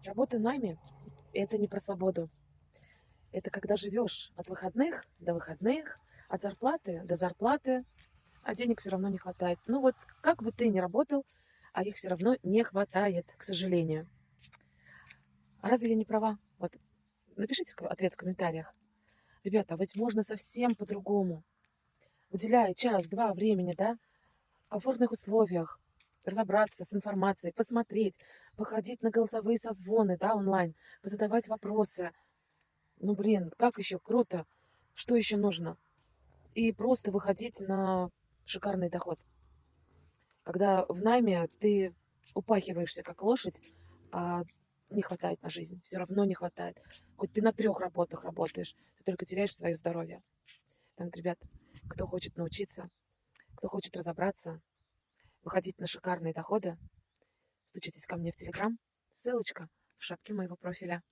Работа в найме– это не про свободу. Это когда живешь от выходных до выходных, от зарплаты до зарплаты, а денег все равно не хватает. Ну вот как бы ты ни работал, а их все равно не хватает, к сожалению. А разве я не права? Вот напишите ответ в комментариях. Ребята, а ведь можно совсем по-другому. Выделяя час-два времени, да, в комфортных условиях, разобраться с информацией, посмотреть, походить на голосовые созвоны, да, онлайн, позадавать вопросы. Ну, блин, как еще круто. Что еще нужно? И просто выходить на шикарный доход. Когда в найме ты упахиваешься как лошадь, а не хватает на жизнь. Все равно не хватает. Хоть ты на 3 работах работаешь, ты только теряешь свое здоровье. Там, вот, ребят, кто хочет научиться, кто хочет разобраться, выходить на шикарные доходы, стучитесь ко мне в Телеграм. Ссылочка в шапке моего профиля.